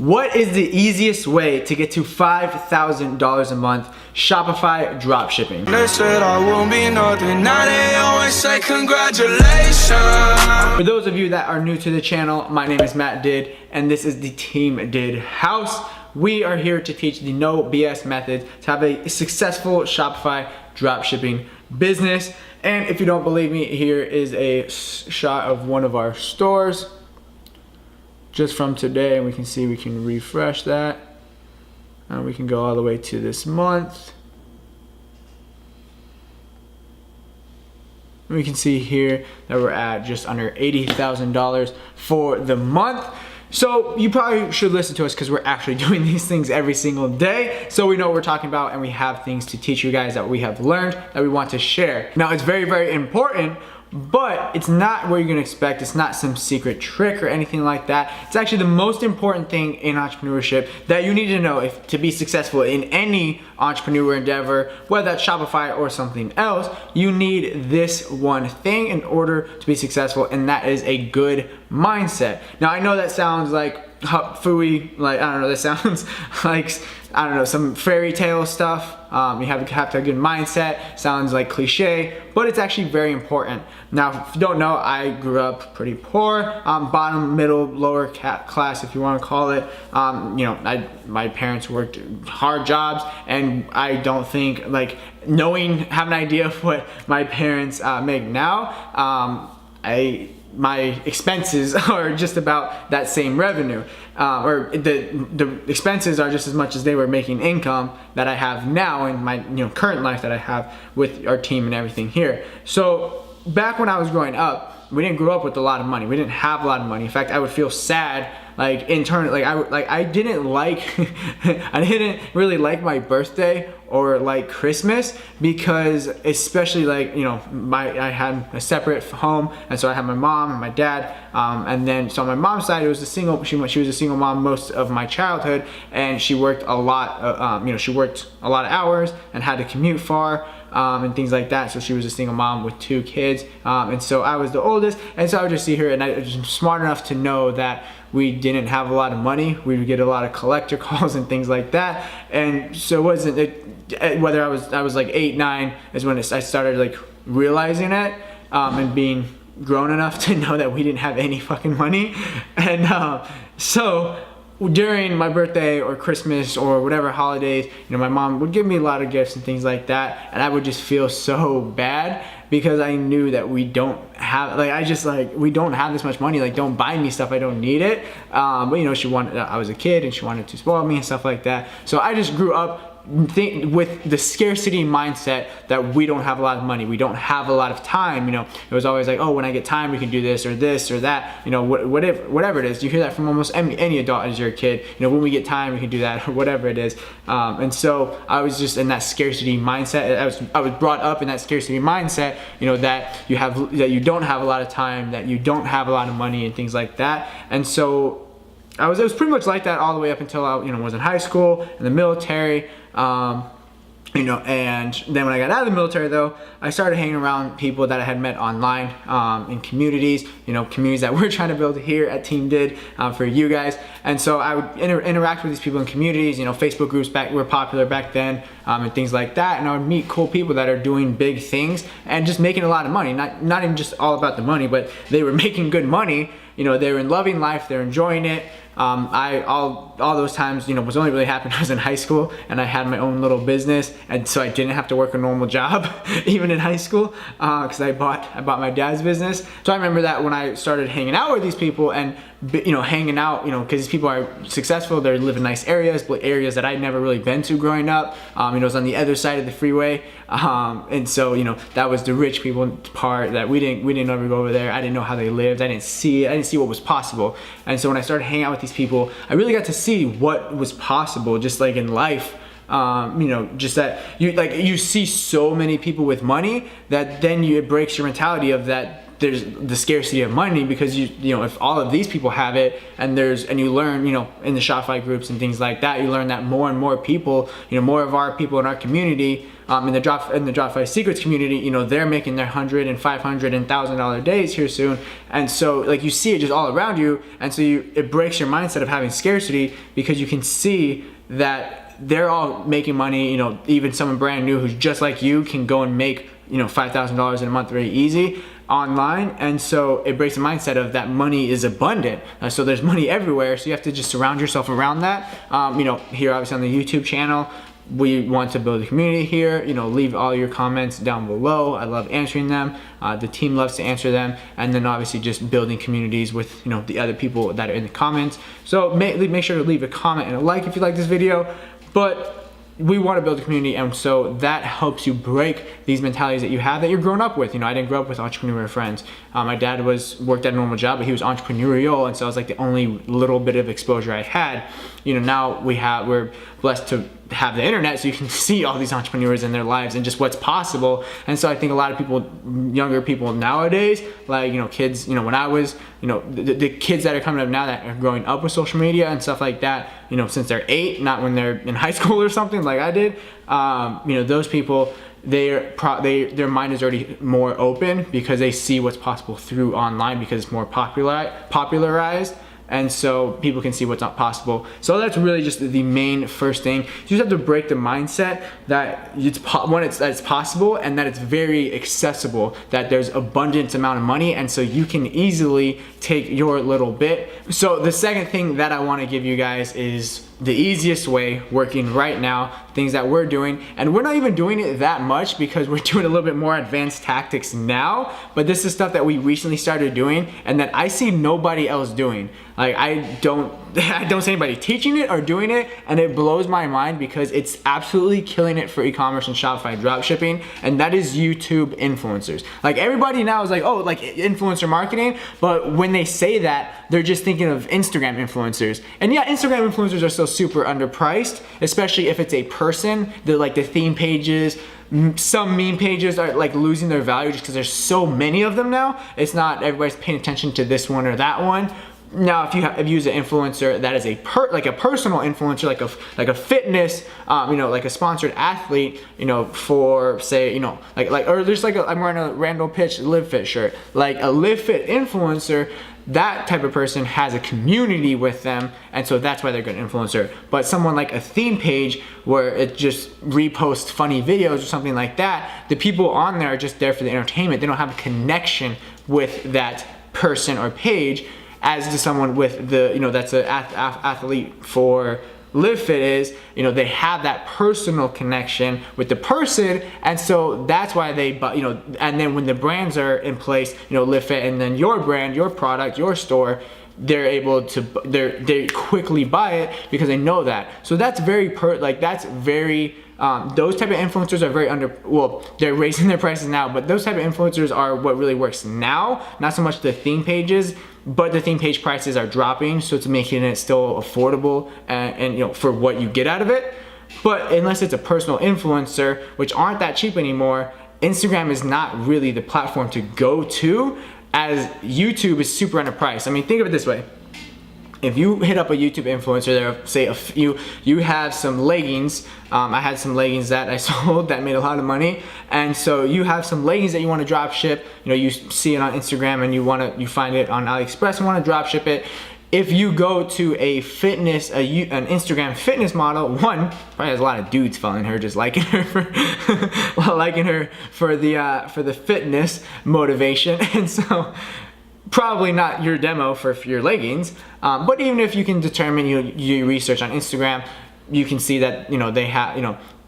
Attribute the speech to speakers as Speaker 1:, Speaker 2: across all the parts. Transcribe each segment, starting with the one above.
Speaker 1: What is the easiest way to get to $5,000 a month Shopify dropshipping?
Speaker 2: They said I won't be nothing, now they always say congratulations.
Speaker 1: For those of you that are new to the channel, my name is Matt Did, and this is the Team Did house. We are here to teach the no BS method to have a successful Shopify dropshipping business. And if you don't believe me, here is a shot of one of our stores just from today, and we can see we can refresh that, and we can go all the way to this month. And we can see here that we're at just under $80,000 for the month. So you probably should listen to us because we're actually doing these things every single day. So we know what we're talking about, and we have things to teach you guys that we have learned that we want to share. Now it's very, very important, but it's not what you're gonna expect. It's not some secret trick or anything like that. It's actually the most important thing in entrepreneurship that you need to know if to be successful in any entrepreneur endeavor, whether that's Shopify or something else. You need this one thing in order to be successful, and that is a good mindset. Now I know that sounds like fooey, like I don't know, that sounds like, I don't know, some fairy tale stuff. You have to have a good mindset. Sounds like cliche, but it's actually very important. Now, if you don't know, I grew up pretty poor, bottom, middle, lower class, if you want to call it. You know, my parents worked hard jobs, and I don't think, like, having an idea of what my parents make now, my expenses are just about that same revenue, or the expenses are just as much as they were making income that I have now in my current life that I have with our team and everything here. So back when I was growing up, we didn't grow up with a lot of money. We didn't have a lot of money. In fact, I would feel sad, like internally, I didn't like I didn't really like my birthday or like Christmas, because especially, like, I had a separate home, and so I had my mom and my dad, and then so on my mom's side, it was she was a single mom most of my childhood, and she worked a lot. She worked a lot of hours and had to commute far, and things like that. So she was a single mom with 2 kids, and so I was the oldest, and so I would just see her, and I was smart enough to know that we didn't have a lot of money. We would get a lot of collector calls and things like that, and so it wasn't whether I was like 8, 9 is when I started like realizing it, and being grown enough to know that we didn't have any fucking money. And so during my birthday or Christmas or whatever holidays, my mom would give me a lot of gifts and things like that, and I would just feel so bad because I knew that we don't have, we don't have this much money. Like, don't buy me stuff, I don't need it. But I was a kid, and she wanted to spoil me and stuff like that. So I just grew up with the scarcity mindset that we don't have a lot of money, we don't have a lot of time. It was always like, oh, when I get time we can do this or that, whatever it is. You hear that from almost any adult as you're a kid. When we get time we can do that, or whatever it is. And so I was just in that scarcity mindset. I was brought up in that scarcity mindset, that you don't have a lot of time, that you don't have a lot of money and things like that. And so it was pretty much like that all the way up until I was in high school, in the military, and then when I got out of the military, though, I started hanging around people that I had met online, in communities, communities that we're trying to build here at Team Did, for you guys. And so I would interact with these people in communities. Facebook groups were popular back then, and things like that. And I would meet cool people that are doing big things and just making a lot of money. Not even just all about the money, but they were making good money. They were in loving life, they're enjoying it. All those times, was only really happening when I was in high school, and I had my own little business, and so I didn't have to work a normal job even in high school, because I bought my dad's business. So I remember that when I started hanging out with these people and hanging out, because these people are successful, they live in nice areas, but areas that I'd never really been to growing up. It was on the other side of the freeway, and so that was the rich people part that we didn't ever go over there. I didn't know how they lived. I didn't see what was possible. And so when I started hanging out with these people, I really got to see what was possible, just like in life. Just that you see so many people with money that then it breaks your mentality of that there's the scarcity of money, because you know, if all of these people have it, and you learn, you know, in the Shopify groups and things like that, you learn that more and more people, you know, more of our people in our community, in the Shopify Secrets community, you know, they're making their $100 and $500 and $1,000 days here soon. And so like you see it just all around you, and so it breaks your mindset of having scarcity, because you can see that they're all making money. You know, even someone brand new who's just like you can go and make, you know, $5,000 in a month very easy online. And so it breaks the mindset of that money is abundant. So there's money everywhere, so you have to just surround yourself around that. You know, here obviously on the YouTube channel, we want to build a community here. You know, leave all your comments down below. I love answering them. The team loves to answer them. And then obviously just building communities with, you know, the other people that are in the comments. So make sure to leave a comment and a like if you like this video. But we want to build a community, and so that helps you break these mentalities that you have that you're growing up with. You know, I didn't grow up with entrepreneur friends. My dad worked at a normal job, but he was entrepreneurial, and so it was like the only little bit of exposure I had. You know, now we're blessed to have the internet, so you can see all these entrepreneurs in their lives and just what's possible. And so I think a lot of people, younger people nowadays, like, you know, kids, you know, when I was, you know, the kids that are coming up now that are growing up with social media and stuff like that, you know, since they're 8, not when they're in high school or something like I did, you know, those people, their mind is already more open, because they see what's possible through online, because it's more popularized. And so people can see what's not possible. So that's really just the main first thing. You just have to break the mindset that it's possible, and that it's very accessible, that there's abundant amount of money, and so you can easily take your little bit. So the second thing that I want to give you guys is the easiest way working right now, things that we're doing, and we're not even doing it that much because we're doing a little bit more advanced tactics now, but this is stuff that we recently started doing and that I see nobody else doing. Like I don't see anybody teaching it or doing it, and it blows my mind because it's absolutely killing it for e-commerce and Shopify dropshipping, and that is YouTube influencers. Like everybody now is like, oh, like influencer marketing, but when they say that, they're just thinking of Instagram influencers. And yeah, Instagram influencers are still super underpriced, especially if it's a person. Like the theme pages, some meme pages are like losing their value just because there's so many of them now. It's not everybody's paying attention to this one or that one. Now, if you use an influencer that is like a personal influencer, like a fitness, you know, like a sponsored athlete, you know, for say, you know, or there's like I'm wearing a Randall Pitch Live Fit shirt, like a Live Fit influencer. That type of person has a community with them, and so that's why they're a good influencer. But someone like a theme page where it just reposts funny videos or something like that, the people on there are just there for the entertainment. They don't have a connection with that person or page as to someone with the, you know, that's an athlete for Live Fit is, you know, they have that personal connection with the person, and so that's why they, you know, and then when the brands are in place, you know, Live Fit, and then your brand, your product, your store, they're able to, they quickly buy it because they know that. So that's very those type of influencers are very they're raising their prices now, but those type of influencers are what really works now, not so much the theme pages, but the theme page prices are dropping, so it's making it still affordable and you know, for what you get out of it. But unless it's a personal influencer, which aren't that cheap anymore, Instagram is not really the platform to go to, as YouTube is super underpriced. I mean, think of it this way. If you hit up a YouTube influencer there, say you have some leggings, I had some leggings that I sold that made a lot of money, and so you have some leggings that you want to drop ship, you know, you see it on Instagram and you find it on AliExpress and want to drop ship it. If you go to an Instagram fitness model, one probably has a lot of dudes following her, just liking her for the fitness motivation, and so probably not your demo for your leggings. But even if you can determine, you research on Instagram, you can see that, you know,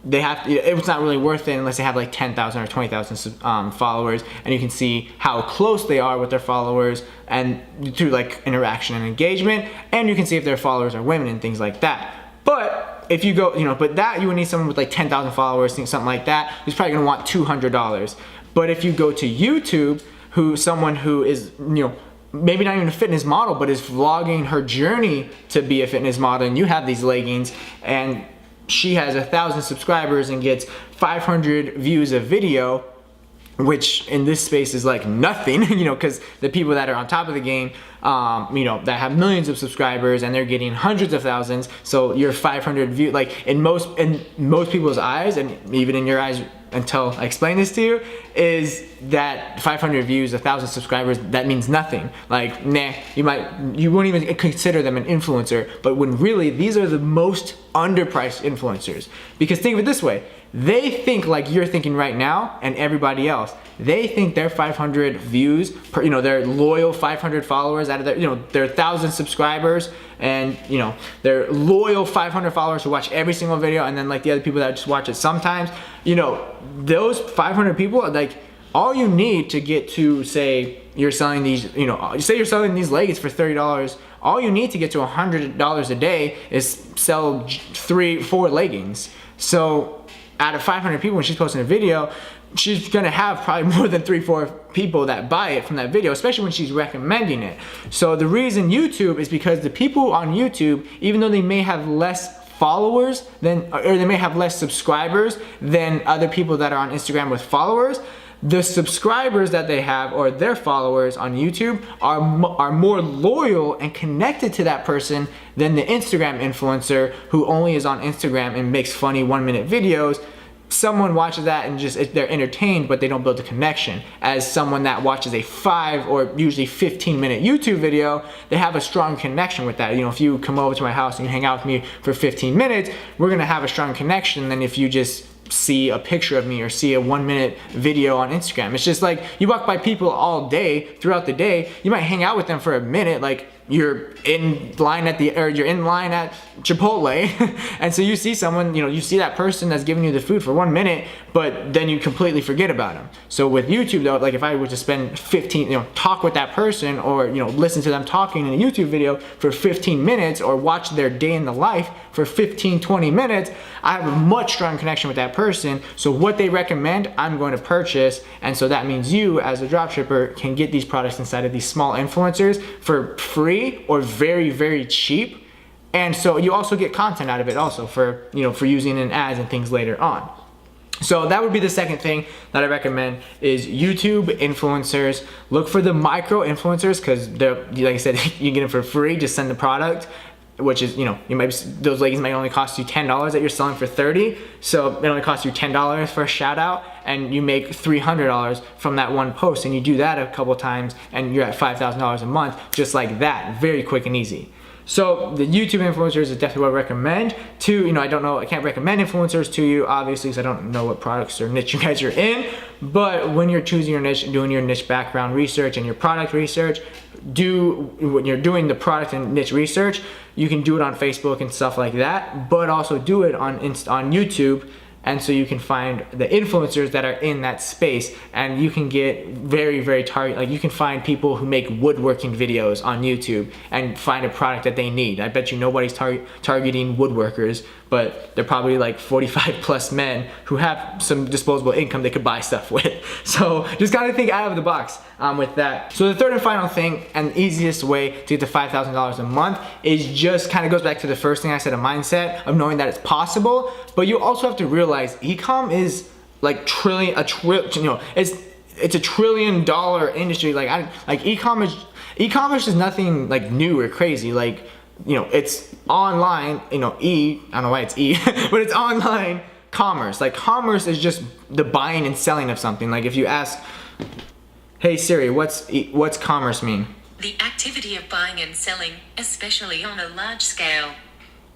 Speaker 1: it's not really worth it unless they have like 10,000 or 20,000 followers, and you can see how close they are with their followers and through like interaction and engagement, and you can see if their followers are women and things like that. But if you go, you know, but that you would need someone with like 10,000 followers, something like that, who's probably gonna want $200. But if you go to YouTube, someone who is, you know, maybe not even a fitness model, but is vlogging her journey to be a fitness model, and you have these leggings, and she has 1,000 subscribers and gets 500 views a video, which in this space is like nothing, you know, because the people that are on top of the game, you know, that have millions of subscribers and they're getting hundreds of thousands. So your 500 view, like in most people's eyes, and even in your eyes until I explain this to you, is that 500 views, 1,000 subscribers, that means nothing. Like, nah, you won't even consider them an influencer, but when really these are the most underpriced influencers. Because think of it this way, they think like you're thinking right now, and everybody else. They think their 500 views, per, you know, their loyal 500 followers out of their, you know, their 1,000 subscribers, and you know, their loyal 500 followers who watch every single video, and then like the other people that just watch it sometimes. You know, those 500 people, like, all you need to get to, say you're selling these, you know, say you're selling these leggings for $30. All you need to get to $100 a day is sell 3-4 leggings. So out of 500 people, when she's posting a video, she's gonna have probably more than 3-4 people that buy it from that video, especially when she's recommending it. So the reason YouTube is because the people on YouTube, even though they may have less followers than, or they may have less subscribers than other people that are on Instagram with followers, the subscribers that they have, or their followers on YouTube, are more loyal and connected to that person than the Instagram influencer who only is on Instagram and makes funny 1-minute videos. Someone watches that and just, they're entertained, but they don't build a connection. As someone that watches a 5 or usually 15-minute YouTube video, they have a strong connection with that. You know, if you come over to my house and you hang out with me for 15 minutes, we're gonna have a strong connection than if you just see a picture of me or see a 1-minute video on Instagram. It's just like you walk by people all day, throughout the day, you might hang out with them for a minute, like you're in line at Chipotle and so you see someone, you know, you see that person that's giving you the food for 1 minute, but then you completely forget about them. So with YouTube though, like if I were to spend 15, you know, talk with that person, or you know, listen to them talking in a YouTube video for 15 minutes, or watch their day in the life for 15-20 minutes, I have a much stronger connection with that person. So what they recommend, I'm going to purchase. And so that means you as a dropshipper can get these products inside of these small influencers for free or very, very cheap. And so you also get content out of it also for, you know, for using in ads and things later on. So that would be the second thing that I recommend is YouTube influencers. Look for the micro influencers, because they're, like I said, you get them for free, just send the product, which is, you know, you might be, those leggings might only cost you $10 that you're selling for $30. So it only costs you $10 for a shout out, and you make $300 from that one post, and you do that a couple times and you're at $5,000 a month, just like that, very quick and easy. So the YouTube influencers is definitely what I recommend. To, you know, I can't recommend influencers to you, obviously, because I don't know what products or niche you guys are in. But when you're choosing your niche and doing your niche background research and your product research, when you're doing the product and niche research, you can do it on Facebook and stuff like that, but also do it on YouTube. And so you can find the influencers that are in that space, and you can get very, very target, like you can find people who make woodworking videos on YouTube and find a product that they need. I bet you nobody's targeting woodworkers, but they're probably like 45 plus men who have some disposable income they could buy stuff with. So just gotta think out of the box with that. So the third and final thing, and easiest way to get to $5,000 a month, is just kind of goes back to the first thing I said, a mindset of knowing that it's possible. But you also have to realize e-com is like it's a $1 trillion industry. Like e-commerce is nothing like new or crazy. Like, you know, it's online, you know, I don't know why it's but it's online commerce. Like commerce is just the buying and selling of something. Like if you ask, hey Siri, what's commerce mean?
Speaker 3: The activity of buying and selling, especially on a large scale.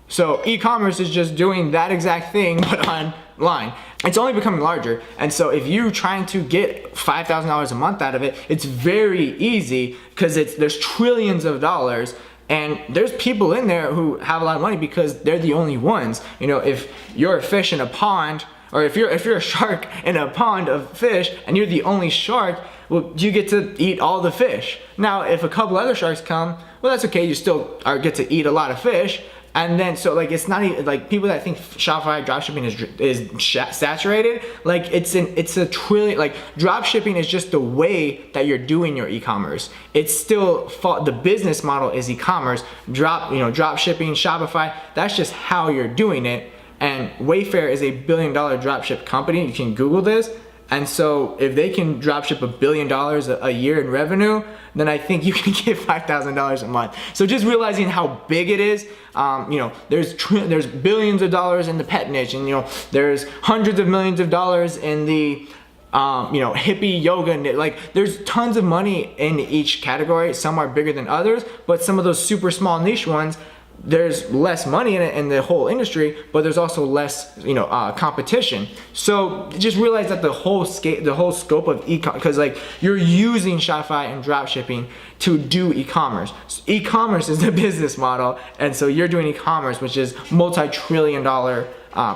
Speaker 1: So e-commerce is just doing that exact thing, but online. It's only becoming larger. And so if you're trying to get $5,000 a month out of it, it's very easy, because there's trillions of dollars. And there's people in there who have a lot of money because they're the only ones. You know, if you're a fish in a pond, or if you're a shark in a pond of fish and you're the only shark, well, you get to eat all the fish. Now, if a couple other sharks come, well, that's okay. You still get to eat a lot of fish. And then, so like, it's not even like people that think Shopify dropshipping is saturated. Like it's a trillion, like dropshipping is just the way that you're doing your e-commerce. It's still, the business model is e-commerce. Dropshipping, Shopify, that's just how you're doing it. And Wayfair is a $1 billion dropship company. You can Google this. And so if they can drop ship $1 billion a year in revenue, then I think you can get $5,000 a month. So just realizing how big it is, you know, there's billions of dollars in the pet niche, and you know, there's hundreds of millions of dollars in the you know, hippie yoga, like there's tons of money in each category. Some are bigger than others, but some of those super small niche ones, there's less money in it in the whole industry, but there's also less, you know, competition. So just realize that the whole scope of e-commerce, because like you're using Shopify and dropshipping to do e-commerce. So e-commerce is the business model, and so you're doing e-commerce, which is multi-trillion-dollar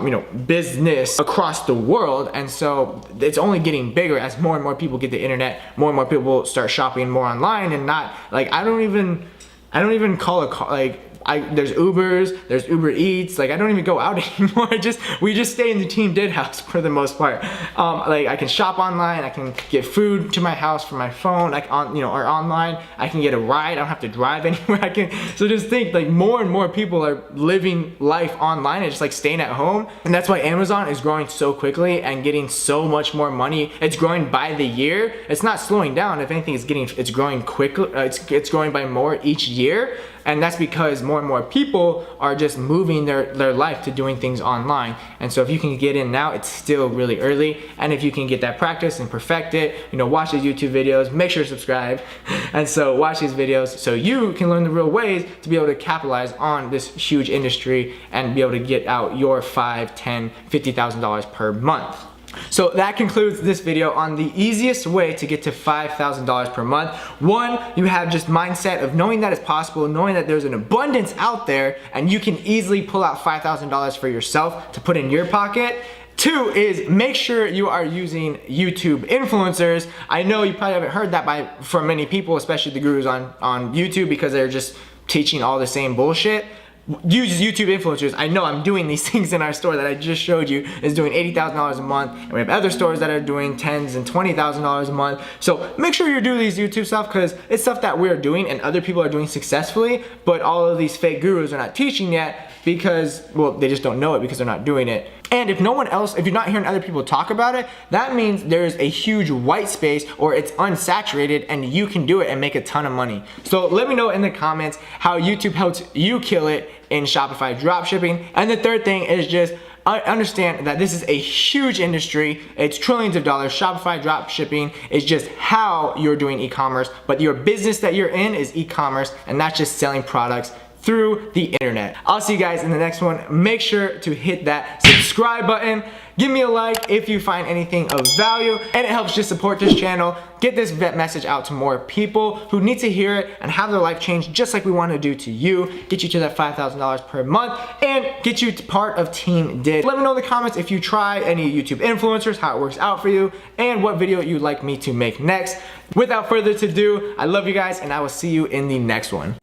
Speaker 1: you know, business across the world. And so it's only getting bigger as more and more people get the internet, more and more people start shopping more online, and not like I don't even call it like there's Ubers, there's Uber Eats, like I don't even go out anymore. We just stay in the Team Did house for the most part. Like I can shop online, I can get food to my house from my phone, like you know, or online. I can get a ride, I don't have to drive anywhere. So just think, like more and more people are living life online and just like staying at home. And that's why Amazon is growing so quickly and getting so much more money. It's growing by the year. It's not slowing down. If anything, it's growing quickly. It's growing by more each year. And that's because more and more people are just moving their life to doing things online. And so if you can get in now, it's still really early. And if you can get that practice and perfect it, you know, watch the YouTube videos, make sure to subscribe. And so watch these videos so you can learn the real ways to be able to capitalize on this huge industry and be able to get out your $5,000, $10,000, $50,000 per month. So that concludes this video on the easiest way to get to $5,000 per month. One, you have just mindset of knowing that it's possible, knowing that there's an abundance out there and you can easily pull out $5,000 for yourself to put in your pocket. Two is make sure you are using YouTube influencers. I know you probably haven't heard that from many people, especially the gurus on YouTube, because they're just teaching all the same bullshit. Use YouTube influencers. I know I'm doing these things in our store that I just showed you is doing $80,000 a month, and we have other stores that are doing $10,000 and $20,000 a month. So make sure you do these YouTube stuff, because it's stuff that we're doing and other people are doing successfully, but all of these fake gurus are not teaching yet because, well, they just don't know it because they're not doing it. And if no one else, if you're not hearing other people talk about it, that means there's a huge white space, or it's unsaturated, and you can do it and make a ton of money. So let me know in the comments how YouTube helps you kill it in Shopify dropshipping. And the third thing is just understand that this is a huge industry. It's trillions of dollars. Shopify dropshipping is just how you're doing e-commerce, but your business that you're in is e-commerce and not just selling products through the internet. I'll see you guys in the next one. Make sure to hit that subscribe button. Give me a like if you find anything of value, and it helps just support this channel, get this message out to more people who need to hear it and have their life change just like we want to do to you, get you to that $5,000 per month, and get you to part of Team Did. Let me know in the comments if you try any YouTube influencers, how it works out for you, and what video you'd like me to make next. Without further ado, I love you guys, and I will see you in the next one.